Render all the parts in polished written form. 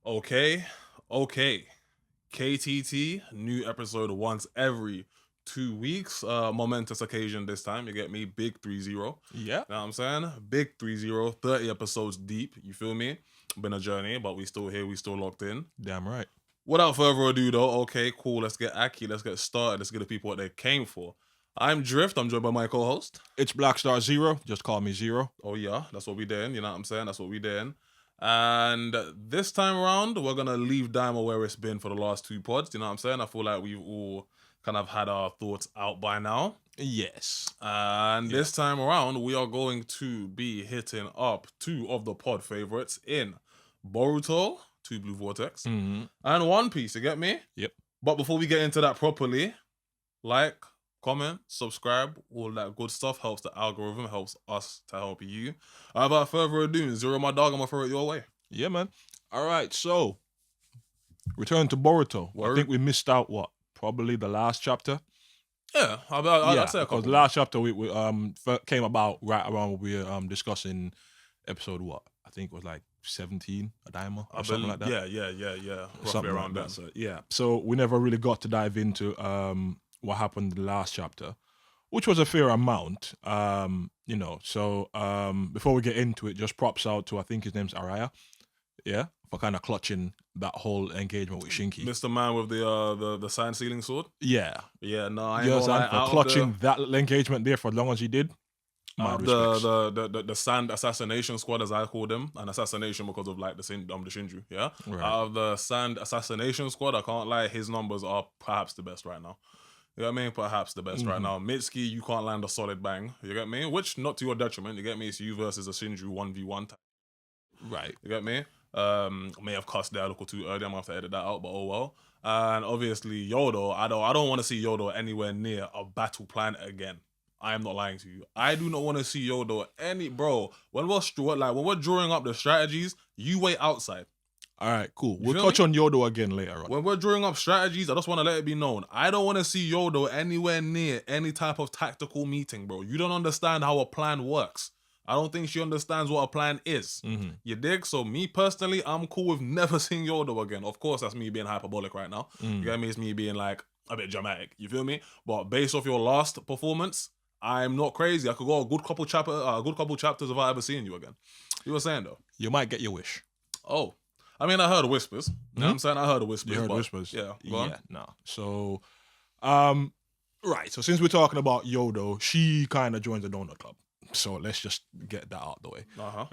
Okay. KTT, new episode once every 2 weeks. Momentous occasion this time. You get me? Big 3-0. Yeah. Know what I'm saying? Big 3-0, 30 episodes deep. You feel me? Been a journey, but we still here. We still locked in. Damn right. Without further ado, though, okay, cool. Let's get Aki. Let's get started. Let's get the people what they came for. I'm Drift. I'm joined by my co-host. It's BlackStarXero. Just call me Xero. Oh, yeah. That's what we doing. You know what I'm saying? That's what we doing. And this time around, we're going to leave Dima where it's been for the last two pods. You know what I'm saying? I feel like we've all kind of had our thoughts out by now. Yes. And this time around, we are going to be hitting up two of the pod favorites in Boruto, 2 Blue Vortex, and One Piece. You get me? Yep. But before we get into that properly, like, comment, subscribe, all that good stuff helps the algorithm, helps us to help you. Without further ado, Zero, my dog, I'm gonna throw it your way. Yeah, man. All right, so return to Boruto. Word. I think we missed out probably the last chapter. Yeah, I'd say a couple. Because the last chapter we came about right around when we were discussing episode I think it was like 17, a Daima or something like that. Yeah. Roughly Something around like that. So yeah, so we never really got to dive into what happened in the last chapter, which was a fair amount. So before we get into it, just props out to, I think his name's Araya, for kind of clutching that whole engagement with Shinki. Mr. Man with the sign sealing sword. Yeah, No, I ain't yes, gonna and lie, for clutching that engagement there for as long as he did. The sand assassination squad, as I call them, an assassination because of like the Shinju. Yeah, Right. Out of the sand assassination squad, I can't lie, his numbers are perhaps the best right now. You get me? Perhaps the best right now. Mitsuki, you can't land a solid bang. You get me? Which, not to your detriment. You get me? It's you versus a Shinju 1v1 type. Right. You get me? May have cussed there a little too early. I'm gonna have to edit that out, but oh well. And obviously Yodo, I don't want to see Yodo anywhere near a battle planet again. I am not lying to you. I do not want to see Yodo when we're drawing up the strategies, you wait outside. All right, cool. You We'll touch on Yodo again later on. When we're drawing up strategies, I just want to let it be known, I don't want to see Yodo anywhere near any type of tactical meeting, bro. You don't understand how a plan works. I don't think she understands what a plan is. You dig? So me personally, I'm cool with never seeing Yodo again. Of course, that's me being hyperbolic right now. You get me? It's me being like a bit dramatic. You feel me? But based off your last performance, I'm not crazy. I could go a good couple chapters without ever seeing you again. You were saying though? You might get your wish. Oh. I mean, I heard whispers. You know what I'm saying? I heard whispers. You heard whispers? Yeah, go on. No. So, right. So since we're talking about Yodo, she kind of joins the Donut Club. So let's just get that out the way.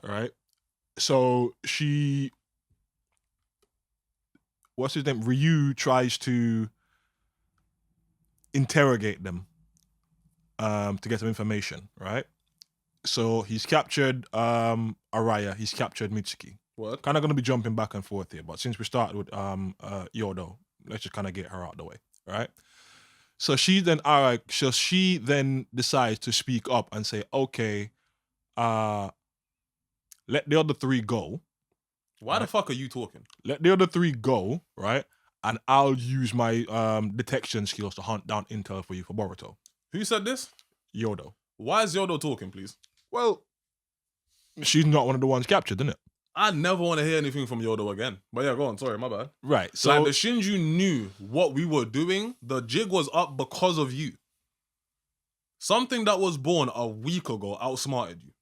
Right. So what's his name? Ryu tries to interrogate them to get some information, right? So he's captured Araya, he's captured Mitsuki. What? Kind of going to be jumping back and forth here, but since we started with Yodo, let's just kind of get her out the way, right? So she then decides to speak up and say, okay, let the other three go. Why the fuck are you talking? Let the other three go, right? And I'll use my detection skills to hunt down intel for you for Boruto. Who said this? Yodo. Why is Yodo talking, please? Well, she's not one of the ones captured, isn't it? I never want to hear anything from Yodo again. But yeah, go on. Sorry, my bad. Right. So like the Shinju knew what we were doing. The jig was up because of you. Something that was born a week ago outsmarted you.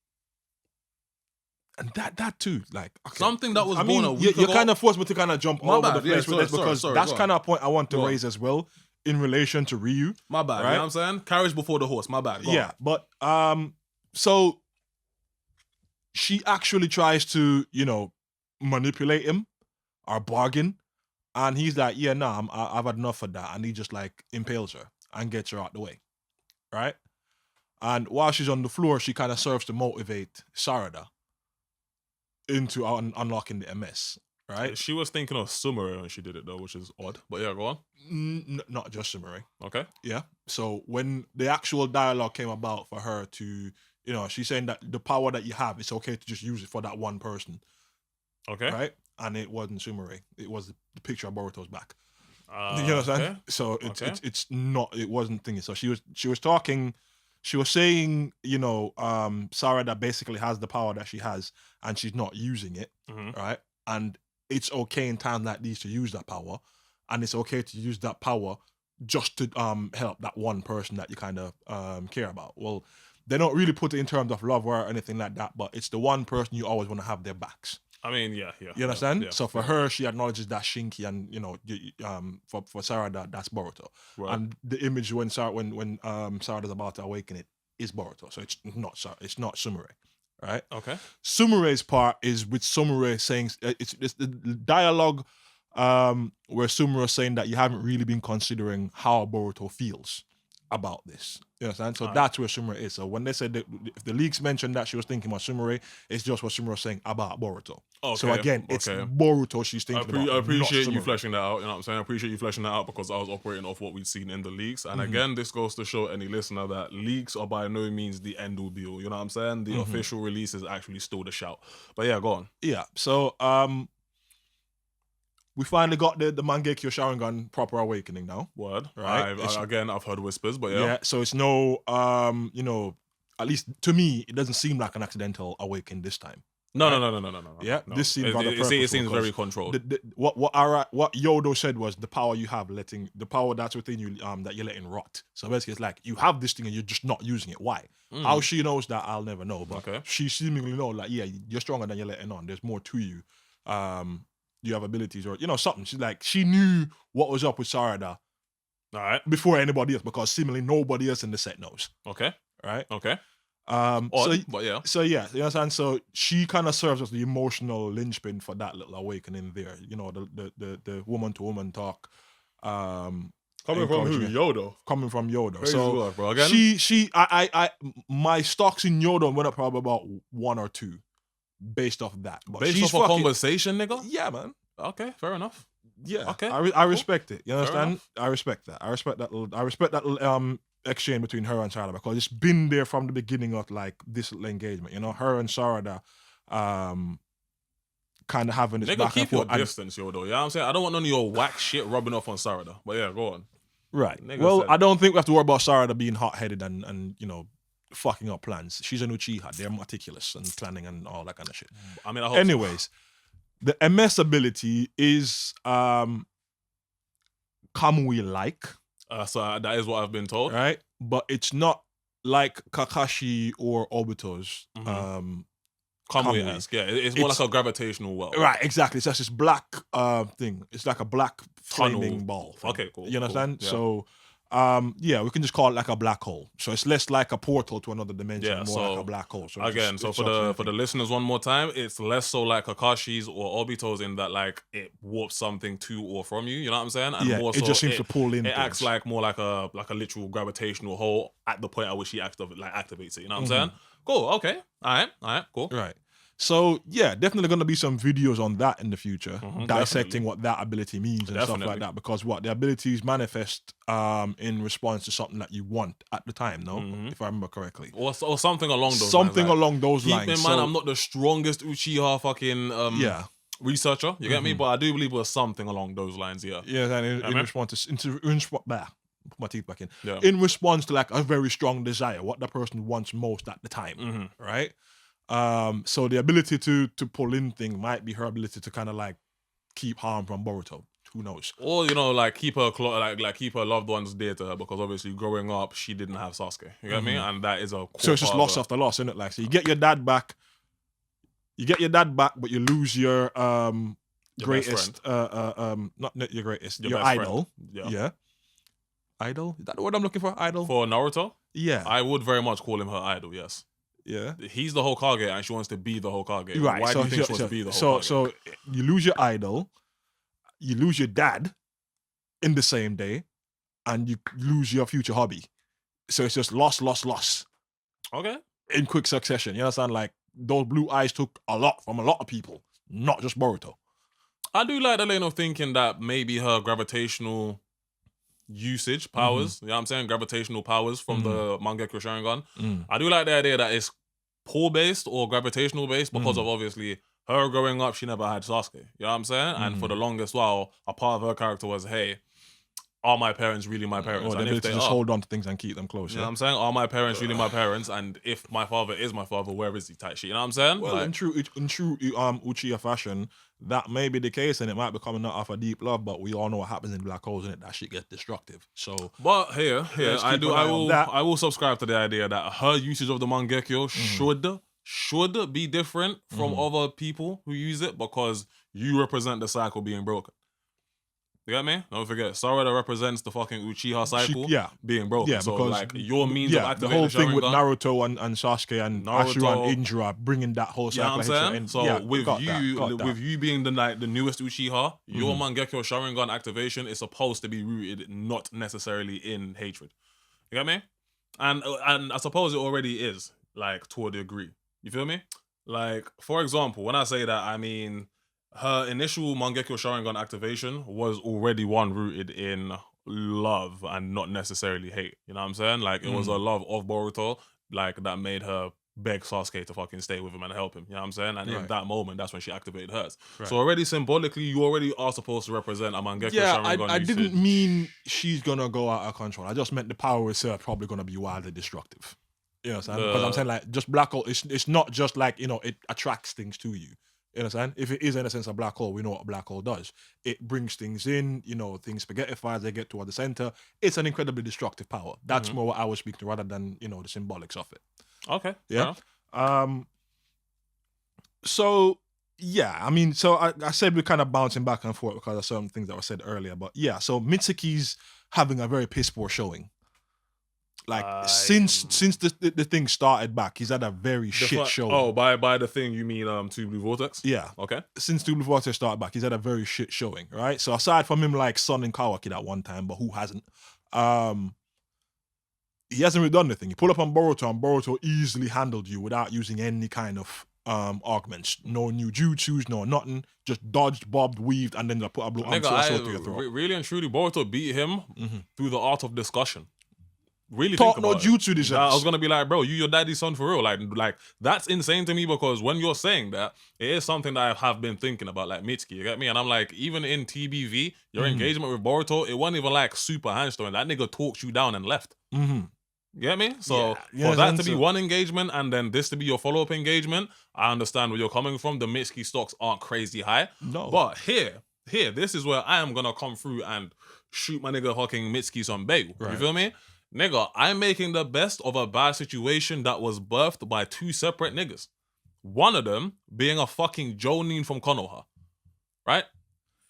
And that too, like okay. Something that was born a week ago. You kind of forced me to kind of jump over the place with this because that's kind of a point I want to raise as well in relation to Ryu. My bad. Right? You know what I'm saying? Carriage before the horse. My bad. Go on. But so she actually tries to, manipulate him or bargain. And he's like, yeah, nah, I've had enough of that. And he just like impales her and gets her out the way. Right? And while she's on the floor, she kind of serves to motivate Sarada into unlocking the MS. Right? She was thinking of Sumire when she did it though, which is odd. But yeah, go on. Not just Sumire. Okay. Yeah. So when the actual dialogue came about for her to, she's saying that the power that you have, it's okay to just use it for that one person. Okay. Right? And it wasn't Sumire. It was the picture of Boruto's back. You know what I'm saying? Okay. So it's not, it wasn't thinking. So she was talking, she was saying, Sarada basically has the power that she has and she's not using it. Right? And it's okay in times like these to use that power, and it's okay to use that power just to help that one person that you kind of care about. Well, they don't really put it in terms of love or anything like that, but it's the one person you always want to have their backs. I mean, yeah. You understand? Yeah, so for her, she acknowledges that Shinki, and for Sarada, that's Boruto. Right. And the image when Sarada's about to awaken it is Boruto. So it's not Sumire, right? Okay. Sumire's part is with Sumire saying it's the dialogue where Sumire is saying that you haven't really been considering how Boruto feels about this. You understand? So that's where Sumire is. So when they said that, if the leaks mentioned that she was thinking about Sumire, it's just what Sumire was saying about Boruto. Okay, so again, it's Boruto she's thinking about. I appreciate you Sumire. fleshing that out. You know what I'm saying? I appreciate you fleshing that out because I was operating off what we'd seen in the leaks. And again, this goes to show any listener that leaks are by no means the end all be all. You know what I'm saying? The official release is actually still the shout. But yeah, go on. Yeah. So we finally got the Mangekyou Sharingan proper awakening now. Word. Right. I've heard whispers, but yeah. Yeah. So it's no at least to me, it doesn't seem like an accidental awakening this time. No. Yeah, no. this seems rather purposeful. It seems very controlled. What Yodo said was the power you have the power that's within you that you're letting rot. So basically, it's like you have this thing and you're just not using it. Why? How she knows that, I'll never know. But she seemingly knows, like, yeah, you're stronger than you're letting on. There's more to you. You have abilities or something. She's like, she knew what was up with Sarada. All right. Before anybody else, because seemingly nobody else in the set knows. Okay. Right. Okay. But yeah. So yeah, you understand. So she kind of serves as the emotional linchpin for that little awakening there. The woman to woman talk. Coming from who? Yodo. Coming from Yodo. Crazy so work, bro. Again? My stocks in Yodo went up probably about 1 or 2, based off that. But based off a conversation, nigga. Yeah, man. Okay, fair enough. Yeah. Okay. I respect it. You understand? I respect that. I respect that little exchange between her and Sarada, because it's been there from the beginning of like this little engagement. Her and Sarada kind of having this nigga, back keep and forth. your distance, yo, though. You know what I'm saying? I don't want none of your whack shit rubbing off on Sarada. But yeah, go on. Right. Nigga well, said- I don't think we have to worry about Sarada being hot-headed and fucking up plans. She's an Uchiha. They're meticulous and planning and all that kind of shit. I mean, I hope Anyways, the MS ability is Kamui-like. So that is what I've been told. Right? But it's not like Kakashi or Obito's Kamui-esque. Yeah, it's more like a gravitational well. Right, exactly. It's just this black thing. It's like a black flaming ball thing. Okay, cool. You understand? Cool. Yeah. So we can just call it like a black hole. So it's less like a portal to another dimension, Yeah, more like a black hole. So again, for the listeners one more time, it's less so like Kakashi's or Obito's in that like it warps something to or from you. You know what I'm saying? And more it so just seems to pull in. It acts like more like a literal gravitational hole at the point at which he activates it. You know what I'm saying? Cool. Okay. All right. Cool. Right. So yeah, definitely going to be some videos on that in the future, dissecting what that ability means and stuff like that. Because the abilities manifest in response to something that you want at the time. No, if I remember correctly, or something along those lines. Something along those lines. Keep in mind, I'm not the strongest Uchiha fucking researcher. You get me? But I do believe it was something along those lines. Yeah. Yeah, and in response to put my teeth back in. Yeah. In response to like a very strong desire, what the person wants most at the time, right? So the ability to pull in thing might be her ability to kind of like keep harm from Boruto. Who knows? Or like keep her keep her loved ones dear to her, because obviously growing up she didn't have Sasuke. You get me? And that is a so it's just loss after loss, isn't it? Like, so you get your dad back, but you lose your greatest not your greatest, your idol. Yeah. Idol? Is that the word I'm looking for? Idol? For Naruto? Yeah. I would very much call him her idol, yes. Yeah. He's the Hokage and she wants to be the Hokage. Right. Why do you think she wants to be the Hokage? So you lose your idol, you lose your dad in the same day, and you lose your future hobby. So it's just loss. Okay. In quick succession. You understand? Like, those blue eyes took a lot from a lot of people, not just Boruto. I do like the lane of thinking that maybe her gravitational usage powers, you know what I'm saying? Gravitational powers from the Mangekyou Sharingan. I do like the idea that it's pull based or gravitational based because of obviously her growing up, she never had Sasuke. You know what I'm saying? And for the longest while, a part of her character was, hey, are my parents really my parents? Or And they if they just are, hold on to things and keep them close. you know what I'm saying? Are my parents really my parents? And if my father is my father, where is he? Type shit. You know what I'm saying? Well, Like, in true Uchiha fashion, that may be the case, and it might be coming out of a deep love. But we all know what happens in black holes, and that shit gets destructive. So, but here, Let's I keep an eye on that. I will subscribe to the idea that her usage of the Mangekyou should be different from other people who use it because you represent the cycle being broken. You get me? Don't forget, Sarada represents the fucking Uchiha cycle being broken. Yeah, so because like your means of the activating whole thing with Sharingan, Naruto and Sasuke and Ashura and Indra bringing that whole you know cycle. what I'm saying? And, So with you being the newest Uchiha, your Mangekyou Sharingan activation is supposed to be rooted not necessarily in hatred. You get me? And I suppose it already is, like, to a degree. You feel me? Like, for example, when I say that, I mean her initial Mangekyou Sharingan activation was already one rooted in love and not necessarily hate. You know what I'm saying? Like, it was a love of Boruto, like, that made her beg Sasuke to fucking stay with him and help him. You know what I'm saying? And in that moment, that's when she activated hers. Right. So already symbolically, you already are supposed to represent a Mangekyou Sharingan. I didn't mean she's gonna go out of control. I just meant the power itself probably gonna be wildly destructive. You know what I'm saying? Because I'm saying, like, just black hole, it's not just like, you know, it attracts things to you. You understand? If it is in a sense a black hole, we know what a black hole does. It brings things in, you know, things spaghettifies, they get toward the center. It's an incredibly destructive power. That's more what I was speaking to rather than, you know, the symbolics of it. Okay. Yeah. So yeah, I mean, so I said we're kind of bouncing back and forth because of certain things that were said earlier. But yeah, so Mitsuki's having a very piss poor showing. Like since the thing started back, he's had a very shit show. Oh, by the thing you mean Two Blue Vortex? Yeah. Okay. Since Two Blue Vortex started back, he's had a very shit showing, right? So aside from him like Son and Kawaki that one time, but who hasn't? He hasn't really done anything. He pulled up on Boruto, and Boruto easily handled you without using any kind of augments. No new jutsus, no nothing. Just dodged, bobbed, weaved, and then put a blue sword to your throat. Really and truly, Boruto beat him through the art of discussion. Really talk think no about jutsu this I was gonna be like, bro, you your daddy's son for real. Like that's insane to me because when you're saying that, it is something that I have been thinking about, like Mitsuki, you get me? And I'm like, even in TBV, your engagement with Boruto, it wasn't even like super handstone. That nigga talked you down and left. You get me? So for that to be one engagement and then this to be your follow-up engagement, I understand where you're coming from. The Mitsuki stocks aren't crazy high. No. But here, this is where I am gonna come through and shoot my nigga fucking Mitsuki some bail. Right. You feel me? Nigga, I'm making the best of a bad situation that was birthed by two separate niggas. One of them being a fucking Jonin from Konoha. Right?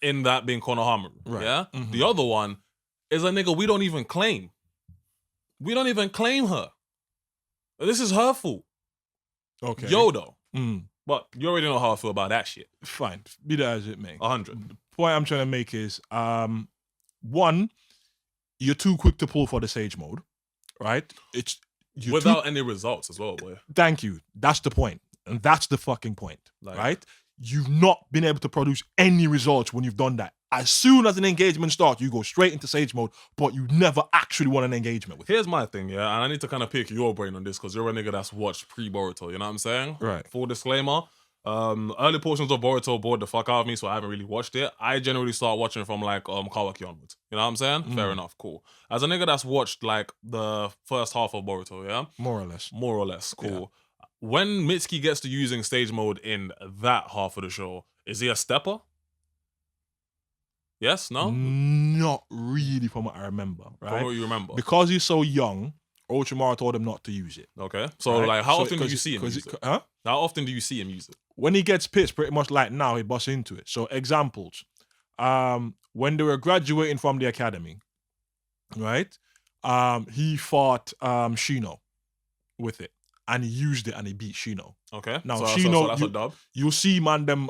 In that being Konohamaru. Right. Yeah? The other one is a nigga we don't even claim. We don't even claim her. This is her fault. Okay. Yodo. But you already know how I feel about that shit. Fine. Be that as it may. 100. The point I'm trying to make is, one, you're too quick to pull for the Sage mode, right? Without any results as well, boy. Thank you. That's the point. And that's the fucking point, right? You've not been able to produce any results when you've done that. As soon as an engagement starts, you go straight into Sage mode, but you never actually want an engagement with it. Here's my thing, yeah? And I need to kind of pick your brain on this because you're a nigga that's watched pre-Boruto, you know what I'm saying? Right. Full disclaimer, early portions of Boruto bored the fuck out of me, so I haven't really watched it. I generally start watching from like Kawaki onwards. You know what I'm saying? Fair enough, cool. As a nigga that's watched like the first half of Boruto, yeah? More or less, cool. Yeah. When Mitsuki gets to using stage mode in that half of the show, is he a stepper? Yes? No? Not really from what I remember, right? From what you remember. Because he's so young, Orochimaru told him not to use it. Okay. So like how often do you see him use it? Huh? How often do you see him use it? When he gets pissed, pretty much like now, he busts into it. So examples. When they were graduating from the academy, right? He fought Shino with it. And he used it and he beat Shino. Okay. Now so Shino, that's a dub. You'll see man them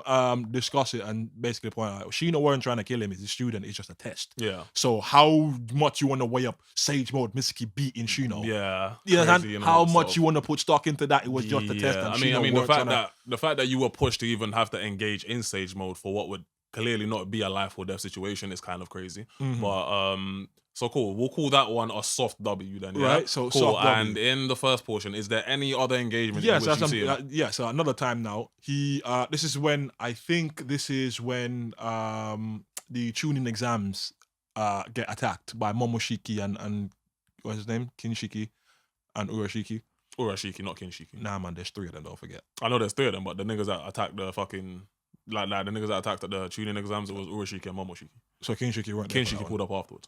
discuss it and basically point out Shino weren't trying to kill him, he's a student, it's just a test. Yeah. So how much you want to weigh up Sage mode, Mitsuki beating Shino? Yeah. You know how much you want to put stock into that? It was just a test. And I mean the fact that you were pushed to even have to engage in Sage mode for what would clearly not be a life or death situation is kind of crazy. But so cool. We'll call that one a soft W then, yeah? Right, so cool. soft W. And in the first portion, is there any other engagement Yes, in which you see him? Yeah, so another time now. This is when the tuning exams get attacked by Momoshiki and what's his name? Kinshiki and Urashiki. Urashiki, not Kinshiki. Nah, man, there's 3 of them, don't forget. I know there's 3 of them, but the niggas that attacked the fucking... Like the niggas that attacked at the tuning exams, it was Urashiki and Momoshiki. So Kinshiki weren't there. Kinshiki pulled up afterwards.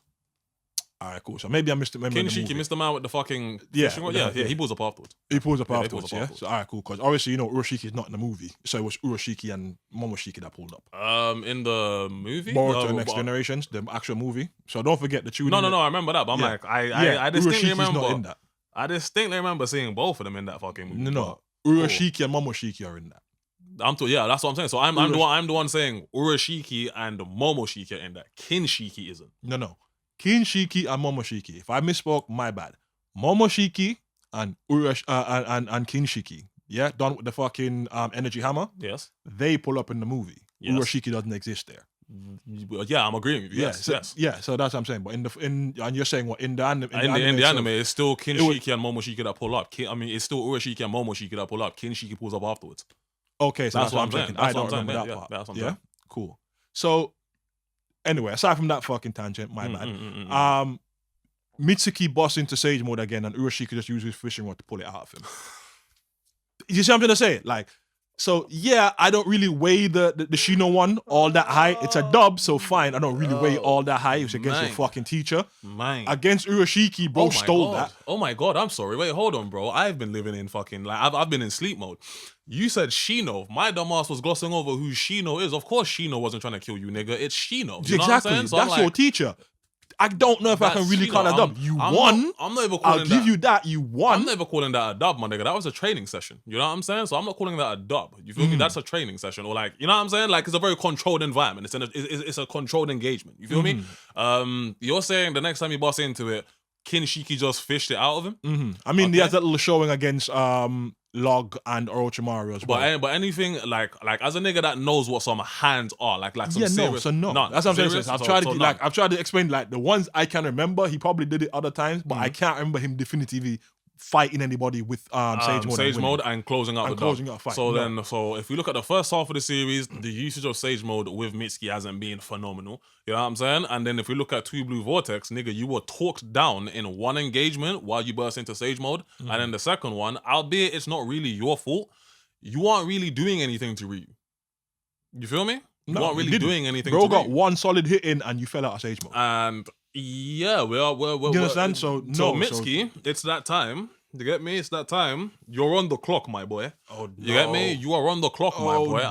Alright, cool. So maybe I missed it. Kinshiki missed the man with the fucking... Yeah, he pulls up afterwards. He pulls up Yeah, he afterwards, pulls up yeah? afterwards. So, alright, cool. Because obviously, you know, Urashiki is not in the movie. So it was Urashiki and Momoshiki that pulled up. In the movie? Boruto Next Generations, the actual movie. So don't forget the tuning. No, I remember that. But I'm like, I distinctly remember... not in that. I distinctly remember seeing both of them in that fucking movie. No. Urashiki and Momoshiki are in that. That's what I'm saying. So I'm the one saying Urashiki and Momoshiki are in that. Kinshiki isn't. No. Kinshiki and Momoshiki. If I misspoke, my bad. Momoshiki and and Kinshiki. Yeah, done with the fucking energy hammer. Yes. They pull up in the movie. Yes. Urashiki doesn't exist there. Yeah, I'm agreeing with you. Yes. Yeah, so that's what I'm saying. But and you're saying what in the anime? In the anime, it's still Kinshiki and Momoshiki that pull up. It's still Urashiki and Momoshiki that pull up. Kinshiki pulls up afterwards. Okay, so that's what I'm saying. thinking. I don't remember that part. That's what I'm yeah, saying. Cool. So anyway, aside from that fucking tangent, my bad. Mitsuki busts into Sage mode again, and Urashiki just uses his fishing rod to pull it out of him. You see what I'm trying to say? Like, so yeah, I don't really weigh the Shino one all that high. It's a dub, so fine. I don't really weigh all that high. It's against your fucking teacher. Against Urashiki, bro, stole that. Oh my god, I'm sorry. Wait, hold on, bro. I've been living in fucking I've been in sleep mode. You said Shino. My dumbass was glossing over who Shino is. Of course, Shino wasn't trying to kill you, nigga. It's Shino. You know exactly. What I'm saying? So that's your teacher. I don't know if I can really call that a dub. You won. I'm not even calling I'll give you that. You won. I'm never calling that a dub, my nigga. That was a training session. You know what I'm saying? So I'm not calling that a dub. You feel me? That's a training session, or like, you know what I'm saying? Like, it's a very controlled environment. It's a controlled engagement. You feel me? You're saying the next time you bust into it, Kinshiki just fished it out of him. I mean, he has that little showing against Log and Orochimaru as well. But anything like as a nigga that knows what some hands are, like some serious. No. None. That's what I'm saying. I've tried to explain like the ones I can remember. He probably did it other times, but I can't remember him definitively fighting anybody with Sage mode and closing out a fight. So if we look at the first half of the series, the usage of Sage mode with Mitsuki hasn't been phenomenal. You know what I'm saying? And then if we look at Two Blue Vortex, nigga, you were talked down in one engagement while you burst into Sage mode, and then the second one, albeit it's not really your fault, you aren't really doing anything to Ryu. You feel me? You aren't really doing anything. Bro to got Ryu. one solid hit in, and you fell out of Sage mode. And yeah, we're you understand? So Mitsuki, it's that time. You get me? It's that time. You're on the clock, my boy. Oh, no. You get me? You are on the clock, my boy.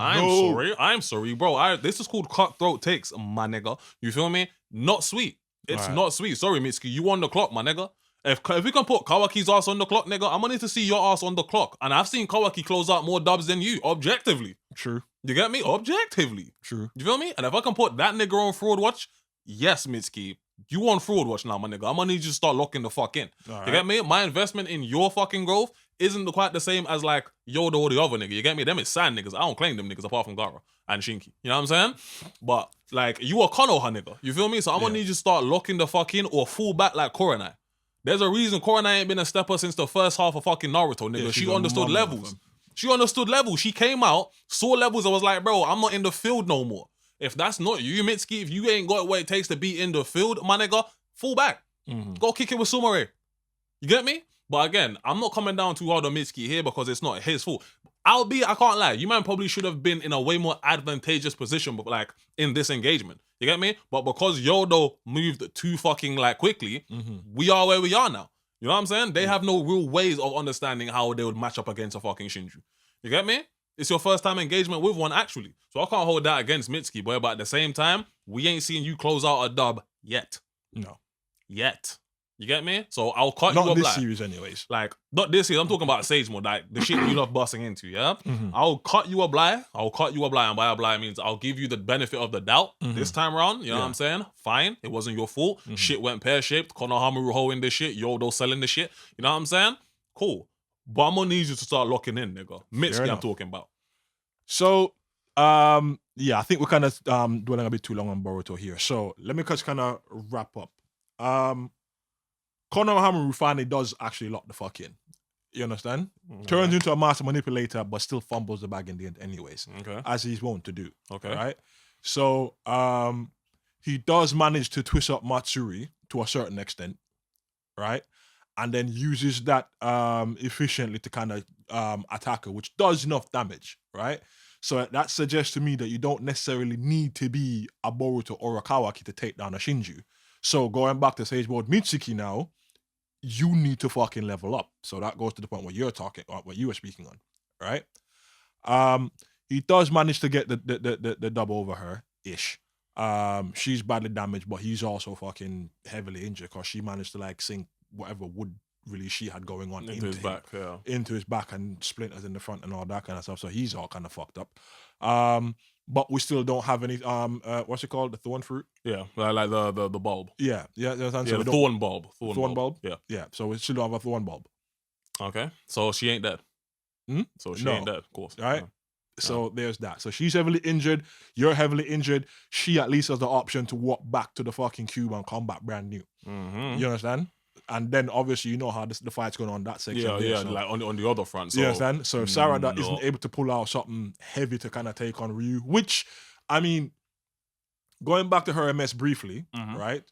I'm sorry, bro. This is called KutThroatTakes, my nigga. You feel me? Not sweet. It's not sweet. Sorry, Mitsuki. You on the clock, my nigga. If we can put Kawaki's ass on the clock, nigga, I'm gonna need to see your ass on the clock. And I've seen Kawaki close out more dubs than you, objectively. True. You get me? Objectively. True. You feel me? And if I can put that nigga on Fraud Watch, yes, Mitsuki. You on Fraud Watch now, my nigga. I'm gonna need you to start locking the fuck in. You get me? My investment in your fucking growth isn't quite the same as like Yoda or the other nigga. You get me? Them is sand niggas. I don't claim them niggas apart from Gara and Shinky. You know what I'm saying? But like, you are Konoha nigga. You feel me? So I'm gonna need you to start locking the fuck in or fall back like Koronai. There's a reason Koronai ain't been a stepper since the first half of fucking Naruto, nigga. She understood levels. She understood levels. She came out, saw levels, and was like, bro, I'm not in the field no more. If that's not you, Mitsuki, if you ain't got what it takes to be in the field, my nigga, fall back. Go kick it with Sumare. You get me? But again, I'm not coming down too hard on Mitsuki here because it's not his fault. Albeit, I can't lie, you man probably should have been in a way more advantageous position, but like in this engagement. You get me? But because Yodo moved too fucking like quickly, we are where we are now. You know what I'm saying? They have no real ways of understanding how they would match up against a fucking Shinju. You get me? It's your first time engagement with one, actually. So I can't hold that against Mitsuki, boy. But at the same time, we ain't seeing you close out a dub yet. No. Yet. You get me? So I'll cut you a Not this black. series anyways. Like, not this series. I'm talking about Sage mode. Like, the shit you love busting into, yeah? I'll cut you a blind. And by a blind means I'll give you the benefit of the doubt this time around. You know what I'm saying? Fine. It wasn't your fault. Shit went pear-shaped. Konohamaru hoeing this shit. Yodo selling this shit. You know what I'm saying? Cool. But I'm gonna need you to start locking in, nigga. Mitsuki I'm talking about. So, yeah, I think we're kind of dwelling a bit too long on Boruto here. So let me just kind of wrap up. Konohamaru finally does actually lock the fuck in. You understand? Turns into a master manipulator, but still fumbles the bag in the end anyways. Okay. As he's wont to do. Okay. Right? So, he does manage to twist up Matsuri to a certain extent, right? And then uses that efficiently to kind of attack her, which does enough damage, right? So that suggests to me that you don't necessarily need to be a Boruto or a Kawaki to take down a Shinju. So going back to Sage Mode Mitsuki now, you need to fucking level up. So that goes to the point where you're talking, what you were speaking on, right? He does manage to get the dub over her ish. She's badly damaged, but he's also fucking heavily injured because she managed to like sink whatever wood release she had going on into his back, into his back, and splinters in the front and all that kind of stuff. So he's all kind of fucked up. But we still don't have any what's it called? The thorn fruit? Yeah, like the bulb. Yeah. The thorn bulb. Thorn bulb? Yeah. So we still don't have a thorn bulb. Okay. So she ain't dead. So she ain't dead, of course. Right? So there's that. So she's heavily injured. You're heavily injured. She at least has the option to walk back to the fucking cube and come back brand new. You understand? And then obviously you know how the fight's going on that section. Yeah, so, like on the other front. So, you understand? So Sarada isn't able to pull out something heavy to kind of take on Ryu, which, I mean, going back to her MS briefly, right?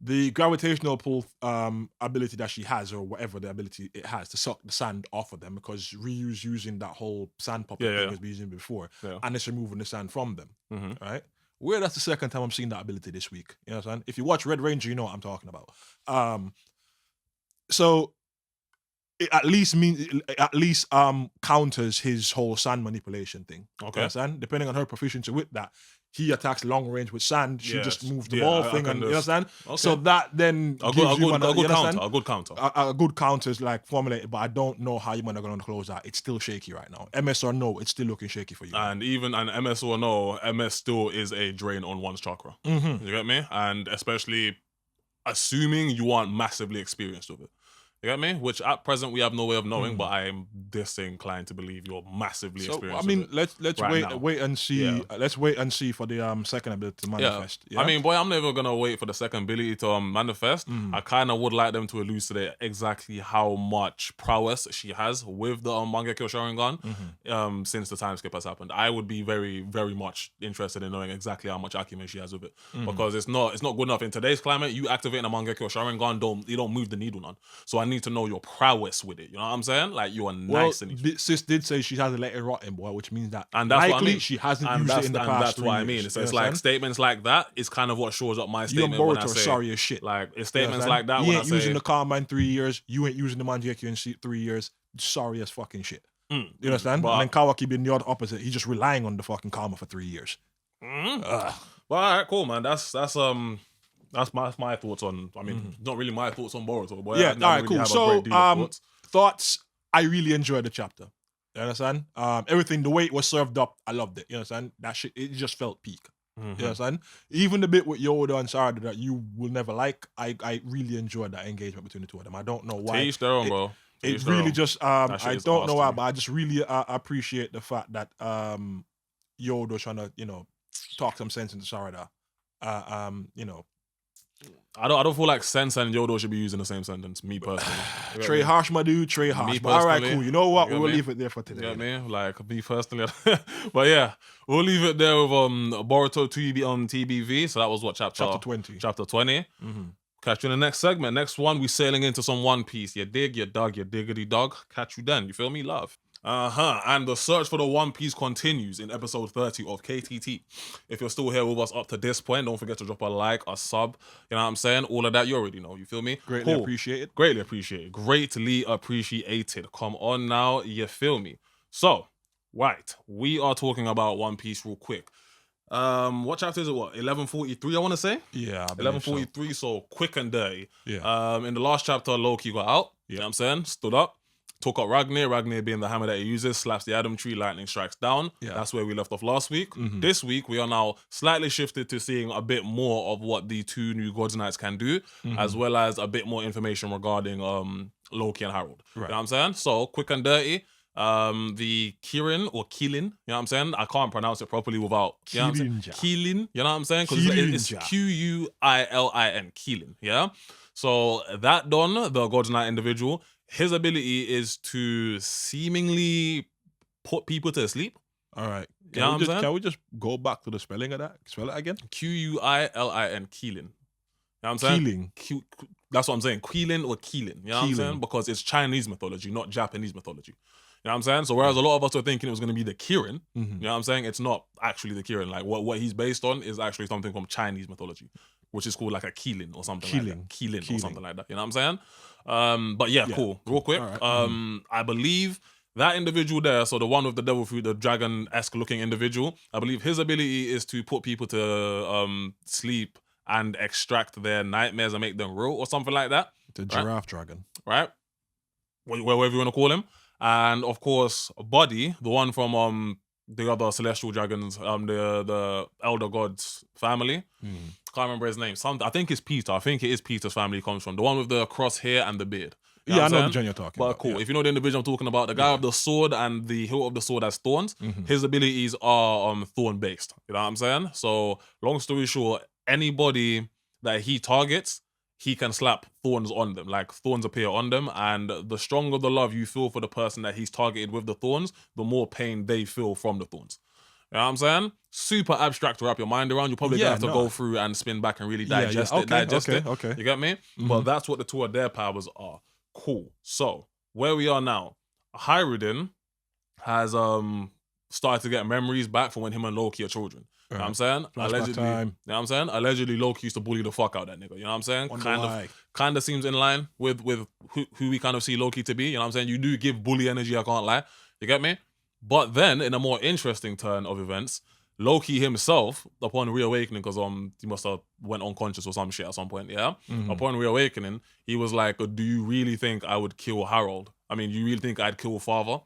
The gravitational pull ability that she has, or whatever the ability it has, to suck the sand off of them, because Ryu's using that whole sand puppet thing he was using before, and it's removing the sand from them, right? Where that's the second time I'm seeing that ability this week. You know what I'm saying? If you watch Red Ranger, you know what I'm talking about. So it at least counters his whole sand manipulation thing. Okay. You understand? Depending on her proficiency with that, he attacks long range with sand. She just moves the ball thing, and you understand? Okay. So that then a good counter. A good counter is like formulated, but I don't know how you're going to close that. It's still shaky right now. MS or no, it's still looking shaky for you. And even MS or no, MS still is a drain on one's chakra. You get me? And especially assuming you aren't massively experienced with it. You get me? Which at present we have no way of knowing, but I am disinclined to believe you're massively experienced. I mean, let's wait and see. Yeah. Let's wait and see for the second ability to manifest. Yeah. I mean, boy, I'm never gonna wait for the second ability to manifest. I kind of would like them to elucidate exactly how much prowess she has with the Mangekyou Sharingan since the time skip has happened. I would be very, very much interested in knowing exactly how much acumen she has with it, because it's not good enough in today's climate. You activating a Mangekyou Sharingan, you don't move the needle none. So I need to know your prowess with it. You know what I'm saying? Like, you are nice. Sis did say she hasn't let it rot in, boy, which means that and that's likely what I mean. She hasn't used it in the past. And that's what I mean. So it's like statements like that is kind of what shows up my statement. You when I say sorry as shit. Like, it's statements like that. You when ain't I say, using the Karma in 3 years. You ain't using the Mangekyou in 3 years. Sorry as fucking shit. You understand? And then Kawaki being the other opposite. He's just relying on the fucking Karma for 3 years. Well, all right, cool, man. That's my thoughts on. I mean, not really my thoughts on Boruto, but yeah, all right, cool. So, thoughts. I really enjoyed the chapter. You understand? Everything, the way it was served up, I loved it. You understand? That shit, it just felt peak. You understand? Even the bit with Yoda and Sarada that you will never like, I really enjoyed that engagement between the two of them. I don't know why. Teach their own, bro. It really just, I don't know why, but I just really appreciate the fact that Yoda was trying to, talk some sense into Sarada. I don't feel like sense and Yodo should be used in the same sentence, me personally. Trey harsh, my dude, Trey harsh. All right, cool. You know what? We'll leave it there for today. You know what I mean? Like, me personally. But yeah, we'll leave it there with Boruto TBV. So that was what, chapter 20. Chapter 20. Catch you in the next segment. Next one, we sailing into some One Piece. You dig, you dug, you diggity dog. Catch you then. You feel me? Love. And the search for the One Piece continues in episode 30 of KTT. If you're still here with us up to this point, don't forget to drop a like, a sub. You know what I'm saying? All of that you already know. You feel me? Greatly appreciated. Greatly appreciated. Greatly appreciated. Come on now. You feel me? So, right. We are talking about One Piece real quick. What chapter is it? What? 1143, I want to say? Yeah, 1143, so quick and dirty. Yeah. In the last chapter, Loki got out. You know what I'm saying? Stood up. Took out Ragnar being the hammer that he uses, slaps the Adam Tree, lightning strikes down. Yeah. That's where we left off last week. This week, we are now slightly shifted to seeing a bit more of what the two new Gods Knights can do, as well as a bit more information regarding Loki and Harold. Right. You know what I'm saying? So, quick and dirty. The Kirin, you know what I'm saying? I can't pronounce it properly without Keelin, you know what I'm saying? Because it's Quilin, Keelin, yeah? So, that done, the Gods Knight individual, his ability is to seemingly put people to sleep. All right. You know what I'm saying? Can we just go back to the spelling of that? Spell it again. Quilin. Keeling. You know what I'm saying? Keeling. That's what I'm saying. Quilin or Keeling. You know what I'm saying? Because it's Chinese mythology, not Japanese mythology. You know what I'm saying? So whereas a lot of us were thinking it was going to be the Kirin, you know what I'm saying? It's not actually the Kirin. Like what he's based on is actually something from Chinese mythology, which is called like a Keeling or something like that. Keeling or something like that. You know what I'm saying? But yeah, cool. Real quick. Right. I believe that individual there, so the one with the devil fruit, the dragon-esque looking individual, I believe his ability is to put people to sleep and extract their nightmares and make them real or something like that. The giraffe dragon. Right? Whatever you want to call him. And of course, Buddy, the one from the other celestial dragons, the elder gods family. Can't remember his name. I think it's Peter. I think it is Peter's family he comes from. The one with the cross hair and the beard. You know I know the gen you're talking about. But cool. If you know the individual I'm talking about, the guy with the sword and the hilt of the sword has thorns, his abilities are thorn based. You know what I'm saying? So long story short, anybody that he targets, he can slap thorns on them. Like thorns appear on them, and the stronger the love you feel for the person that he's targeted with the thorns, the more pain they feel from the thorns. You know what I'm saying? Super abstract to wrap your mind around. You probably have to go through and spin back and really digest it. Okay. You get me? But that's what the two of their powers are. Cool. So where we are now, Hyrule has started to get memories back from when him and Loki are children. You know what I'm saying? Allegedly, you know what I'm saying? Allegedly, Loki used to bully the fuck out of that nigga. You know what I'm saying? Kind of seems in line with who we kind of see Loki to be. You know what I'm saying? You do give bully energy, I can't lie. You get me? But then, in a more interesting turn of events, Loki himself, upon reawakening, because he must have went unconscious or some shit at some point, yeah? Upon reawakening, he was like, do you really think I would kill Harold? I mean, you really think I'd kill Father?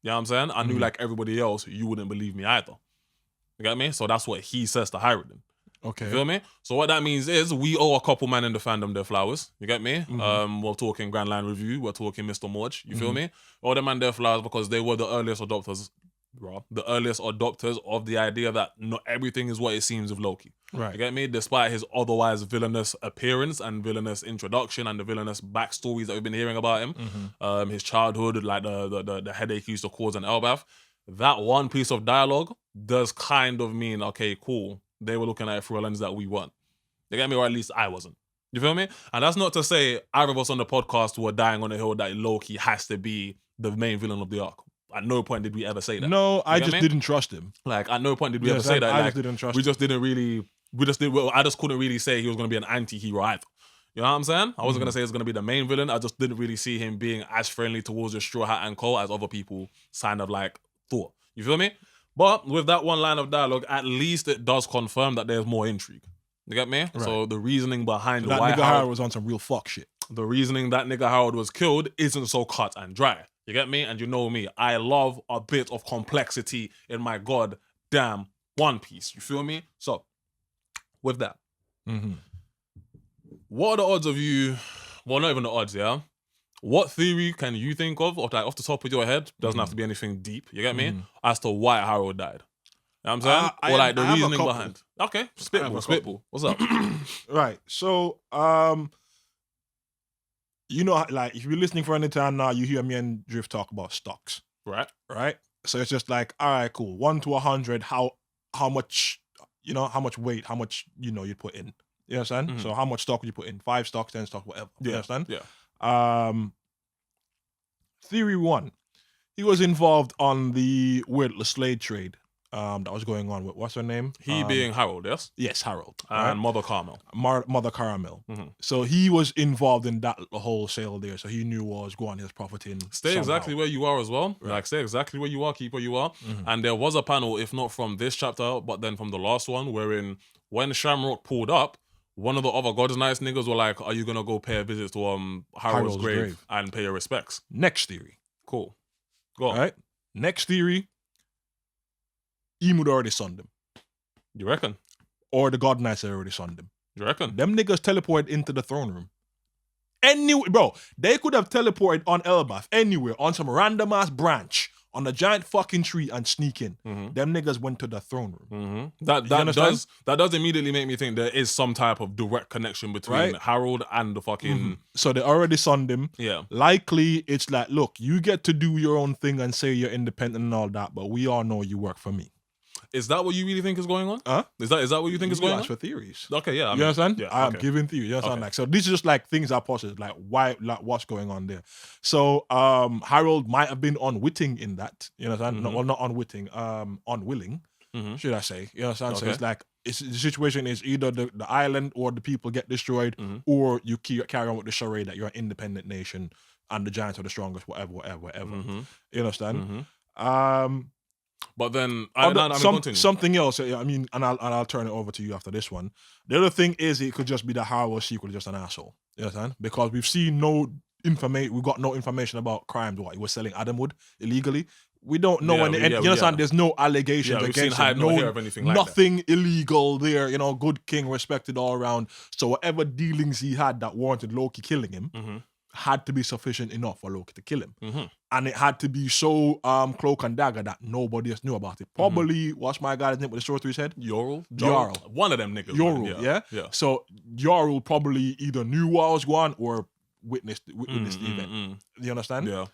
You know what I'm saying? I knew like everybody else, you wouldn't believe me either. You get me? So that's what he says to Hyrule. Okay. You feel me? So what that means is we owe a couple men in the fandom their flowers. You get me? We're talking Grand Line Review. We're talking Mr. Morge. You feel me? All them man their flowers because they were the earliest adopters. The earliest adopters of the idea that not everything is what it seems with Loki. Right. You get me? Despite his otherwise villainous appearance and villainous introduction and the villainous backstories that we've been hearing about him, his childhood, like the headache he used to cause in Elbath, that one piece of dialogue does kind of mean, okay, cool, they were looking at it through a lens that we weren't. You get me? Or at least I wasn't. You feel me? And that's not to say either of us on the podcast were dying on the hill that Loki has to be the main villain of the arc. At no point did we ever say that. No, I just didn't trust him. Like, at no point did we ever say that. I just didn't trust him. I just couldn't really say he was going to be an anti-hero either. You know what I'm saying? I wasn't going to say he was going to be the main villain. I just didn't really see him being as friendly towards the Straw Hat and Co. as other people kind of like thought. You feel me? But with that one line of dialogue, at least it does confirm that there's more intrigue. You get me? Right. So the reasoning behind that why nigga Harold was on some real fuck shit. The reasoning that nigga Harold was killed isn't so cut and dry. You get me? And you know me, I love a bit of complexity in my goddamn One Piece. You feel me? So, with that, what are the odds of you? Well, not even the odds, yeah. What theory can you think of, or like off the top of your head? Doesn't have to be anything deep. You get me? As to why Harold died. You know what I'm saying? Or like the reasoning behind. Okay, spitball. What's up? Right. So, you know, like if you're listening for any time now, you hear me and Drift talk about stocks. Right. So it's just like, all right, cool. 1 to 100. How much? You know, how much weight? How much? You know, you'd put in. You understand? So how much stock would you put in? 5 stocks, 10 stocks, whatever. You understand? Yeah. Theory 1. He was involved on the slave trade that was going on with, what's her name? He being Harold, yes? Yes, Harold. And Mother Carmel. Mother Caramel. So he was involved in that wholesale there, so he knew what was going on, his profiting. Stay somehow. Exactly where you are as well. Right. Like, stay exactly where you are, keep where you are. And there was a panel, if not from this chapter, but then from the last one, wherein when Shamrock pulled up, one of the other God's Nice niggas were like, are you going to go pay a visit to Harold's grave and pay your respects? Next theory. Cool. Go on. All right. Next theory, Emu'd already sunned him. You reckon? Or the God Knights already sunned him. You reckon? Them niggas teleported into the throne room. Anyway, bro, they could have teleported on Elbath anywhere, on some random ass branch on a giant fucking tree and sneak in. Them niggas went to the throne room. That does immediately make me think there is some type of direct connection between Harold and the fucking. So they already sunned him. Yeah. Likely, it's like, look, you get to do your own thing and say you're independent and all that, but we all know you work for me. Is that what you really think is going on? Is that what you think is going on? For theories. Okay, yeah. You understand? Yeah, I'm giving theories. You understand? Like, so these are just like things that posted, like why, like what's going on there. So Harold might have been unwitting in that. You understand? No, well, not unwitting. Unwilling, should I say? You understand? So it's like the situation is either the island or the people get destroyed, or you carry on with the charade that you're an independent nation and the giants are the strongest, whatever. You understand? But then something else. I mean, and I'll turn it over to you after this one. The other thing is it could just be that Harold was secretly just an asshole. You understand? Because we've seen no information. We got no information about crimes. What he was selling Adamwood illegally. We don't know any. You understand? There's no allegations against him. No, of anything like nothing illegal there. You know, good king, respected all around. So whatever dealings he had that warranted Loki killing him. Had to be sufficient enough for Loki to kill him. And it had to be so cloak and dagger that nobody else knew about it. Probably, what's my guy's name with the sword through his head? Jarl. One of them niggas. Jarl, yeah? So Jarl probably either knew what was going on or witnessed the event. You understand? Yeah.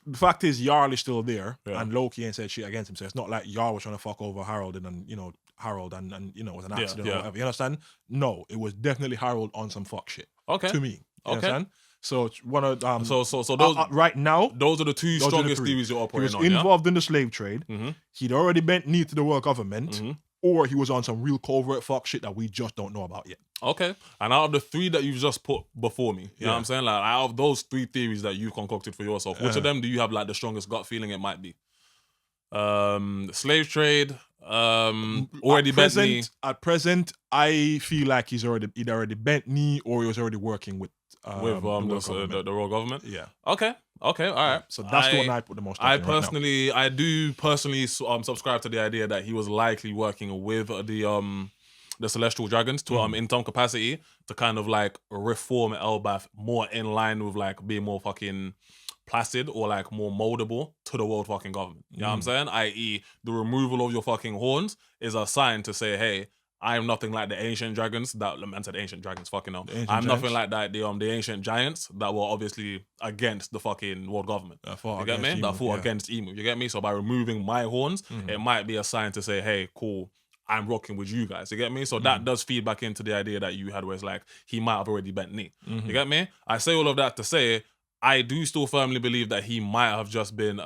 The fact is, Jarl is still there, and Loki ain't said shit against him. So it's not like Jarl was trying to fuck over Harold and you know, Harold and you know, it was an accident or whatever. You understand? No, it was definitely Harold on some fuck shit. Okay. To me. You understand? So it's one of so those right now, those are the two strongest theories you're operating on. He was involved in the slave trade. He'd already bent knee to the world government, or he was on some real covert fuck shit that we just don't know about yet. Okay. And out of the three that you've just put before me, you know what I'm saying? Like out of those three theories that you've concocted for yourself, which of them do you have like the strongest gut feeling it might be? Slave trade, already bent knee. At present, I feel like he'd already bent knee or he was already working with the royal government. Yeah. Okay. All right. So that's the one I put the most. I do personally subscribe to the idea that he was likely working with the celestial dragons to in some capacity to kind of like reform Elbaf more in line with like being more fucking placid or like more moldable to the world fucking government. You know what I'm saying? I.e. the removal of your fucking horns is a sign to say, hey, I am nothing like the ancient dragons that man said ancient dragons, fucking hell. I'm nothing like that the ancient giants that were obviously against the fucking world government. You get me? That fought against Emu. You get me? So by removing my horns, it might be a sign to say, hey, cool, I'm rocking with you guys. You get me? So that does feed back into the idea that you had where it's like he might have already bent knee. You get me? I say all of that to say I do still firmly believe that he might have just been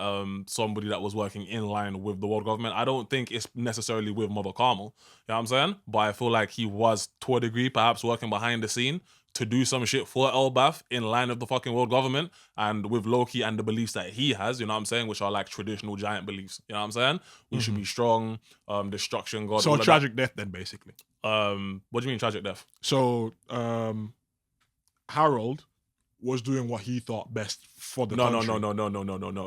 somebody that was working in line with the world government. I don't think it's necessarily with Mother Carmel, you know what I'm saying? But I feel like he was, to a degree, perhaps working behind the scene to do some shit for Elbaf in line with the fucking world government and with Loki and the beliefs that he has, you know what I'm saying? Which are like traditional giant beliefs, you know what I'm saying? We should be strong, destruction, God. So tragic death then, basically. What do you mean tragic death? So Harold was doing what he thought best for the country. No. And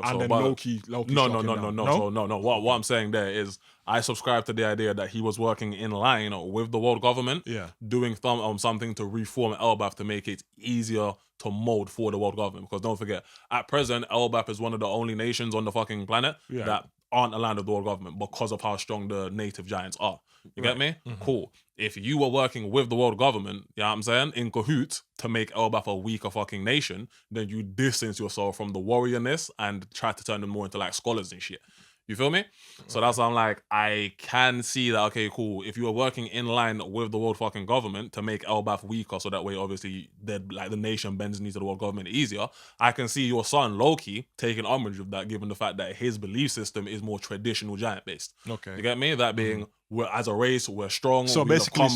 so, then Loki No. What I'm saying there is I subscribe to the idea that he was working in line with the world government, doing something to reform Elbaf to make it easier to mold for the world government. Because don't forget, at present, Elbaf is one of the only nations on the fucking planet that aren't aligned with the world government because of how strong the native giants are. You get me? Cool. If you were working with the world government, you know what I'm saying, in cahoots to make Elbaf a weaker fucking nation, then you distance yourself from the warriorness and try to turn them more into like scholars and shit. You feel me? So that's why I'm like, I can see that, okay, cool. If you were working in line with the world fucking government to make Elbaf weaker so that way, obviously, like the nation bends knees to the world government easier, I can see your son, Loki, taking umbrage of that given the fact that his belief system is more traditional giant-based. Okay. You get me? That being, we're, as a race, we're strong. So basically,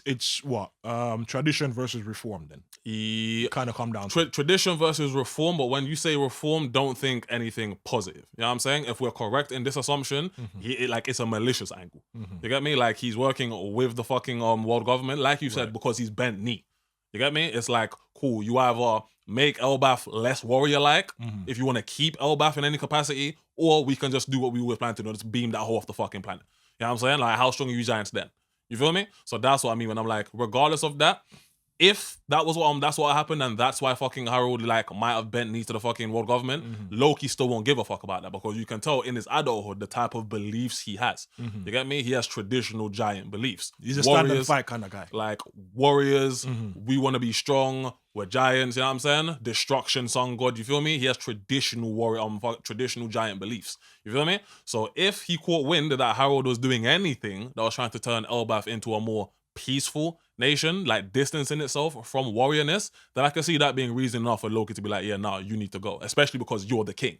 it's what? Tradition versus reform then? Kind of come down to tradition versus reform, but when you say reform, don't think anything positive. You know what I'm saying? If we're correct in this assumption, it's a malicious angle. You get me? Like he's working with the fucking world government, like you said, because he's bent knee. You get me? It's like, cool, you either make Elbaf less warrior-like if you want to keep Elbaf in any capacity, or we can just do what we were planning to do, just beam that whole off the fucking planet. You know what I'm saying? Like, how strong are you giants then? You feel me? So that's what I mean when I'm like, regardless of that, if that's what happened, and that's why fucking Harold like might have bent knee to the fucking world government, Loki still won't give a fuck about that, because you can tell in his adulthood the type of beliefs he has. You get me? He has traditional giant beliefs. He's a stand and fight kind of guy. Like warriors, we want to be strong. We're giants. You know what I'm saying? Destruction, sun god. You feel me? He has traditional warrior, traditional giant beliefs. You feel me? So if he caught wind that Harold was doing anything that was trying to turn Elbaf into a more peaceful nation, like distancing itself from warriorness, then I can see that being reason enough for Loki to be like, yeah, nah, you need to go, especially because you're the king.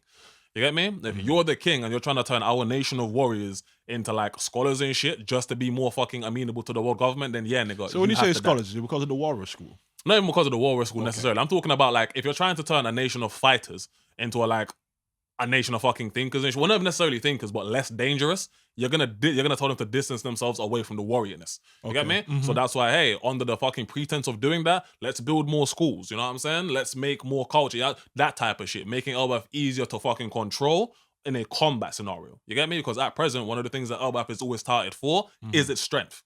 You get me? If you're the king and you're trying to turn our nation of warriors into like scholars and shit just to be more fucking amenable to the world government, then yeah, nigga. So when you say scholars, is it because of the warrior school? Not even because of the warrior school necessarily. I'm talking about like if you're trying to turn a nation of fighters into a nation of fucking thinkers, well, not necessarily thinkers, but less dangerous, you're gonna tell them to distance themselves away from the warriorness. You get me? So that's why, hey, under the fucking pretense of doing that, let's build more schools. You know what I'm saying? Let's make more culture, that type of shit, making Elbaf easier to fucking control in a combat scenario. You get me? Because at present, one of the things that Elbaf is always touted for is its strength.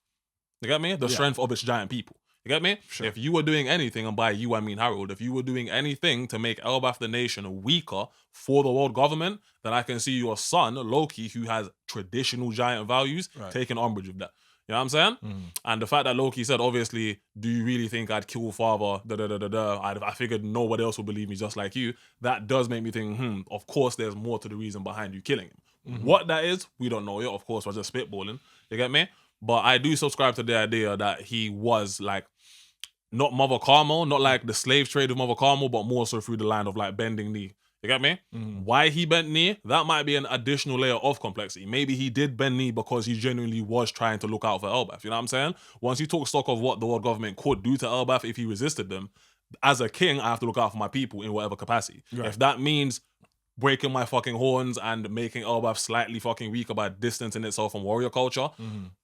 You get me? The strength of its giant people. You get me? Sure. If you were doing anything, and by you I mean Harold, if you were doing anything to make Elbaf the nation weaker for the world government, then I can see your son, Loki, who has traditional giant values, taking umbrage with that. You know what I'm saying? And the fact that Loki said, obviously, do you really think I'd kill father? I figured nobody else would believe me just like you. That does make me think, of course there's more to the reason behind you killing him. What that is, we don't know yet. Of course, we're just spitballing. You get me? But I do subscribe to the idea that he was like, not Mother Carmel, not like the slave trade of Mother Carmel, but more so through the line of like bending knee. You get me? Why he bent knee? That might be an additional layer of complexity. Maybe he did bend knee because he genuinely was trying to look out for Elbaf. You know what I'm saying? Once you talk stock of what the world government could do to Elbaf if he resisted them, as a king, I have to look out for my people in whatever capacity. Right. If that means breaking my fucking horns and making Elbaf slightly fucking weaker by distancing itself from warrior culture,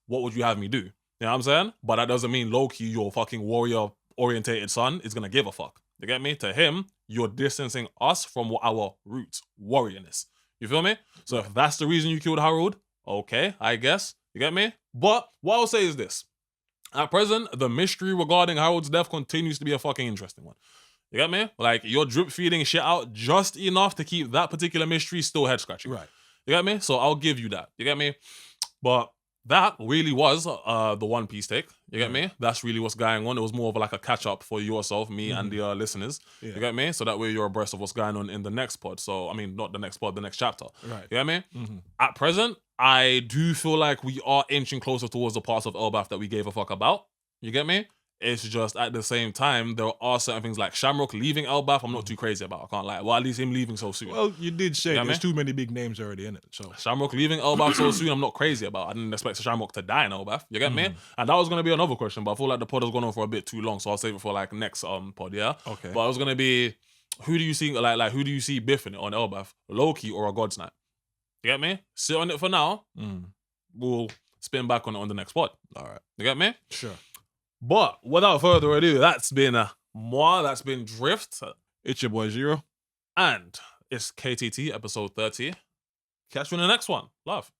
what would you have me do? You know what I'm saying? But that doesn't mean Loki, your fucking warrior-orientated son, is gonna give a fuck. You get me? To him, you're distancing us from our roots, warriorness. You feel me? So if that's the reason you killed Harold, okay, I guess. You get me? But what I'll say is this. At present, the mystery regarding Harold's death continues to be a fucking interesting one. You get me? Like, you're drip feeding shit out just enough to keep that particular mystery still head scratching. Right. You get me? So I'll give you that. You get me? But that really was the One Piece take. You get me? That's really what's going on. It was more of like a catch up for yourself, me, and the listeners. Yeah. You get me? So that way you're abreast of what's going on in the next pod. So, I mean, not the next pod, the next chapter. Right. You get me? At present, I do feel like we are inching closer towards the parts of Elbaf that we gave a fuck about. You get me? It's just at the same time, there are certain things like Shamrock leaving Elbaf, I'm not too crazy about. I can't lie. Well, at least him leaving so soon. Well, you did say there's too many big names already in it. So Shamrock leaving Elbaf so soon, I'm not crazy about. I didn't expect Shamrock to die in Elbaf. You get me? And that was going to be another question, but I feel like the pod has gone on for a bit too long, so I'll save it for like next pod, yeah? Okay. But it was going to be, who do you see who do you see biffing it on Elbaf? Loki or a God's Knight? You get me? Sit on it for now. We'll spin back on it on the next pod. All right. You get me? Sure. But without further ado, that's been that's been Drift. It's your boy Xero. And it's KTT episode 30. Catch you in the next one. Love.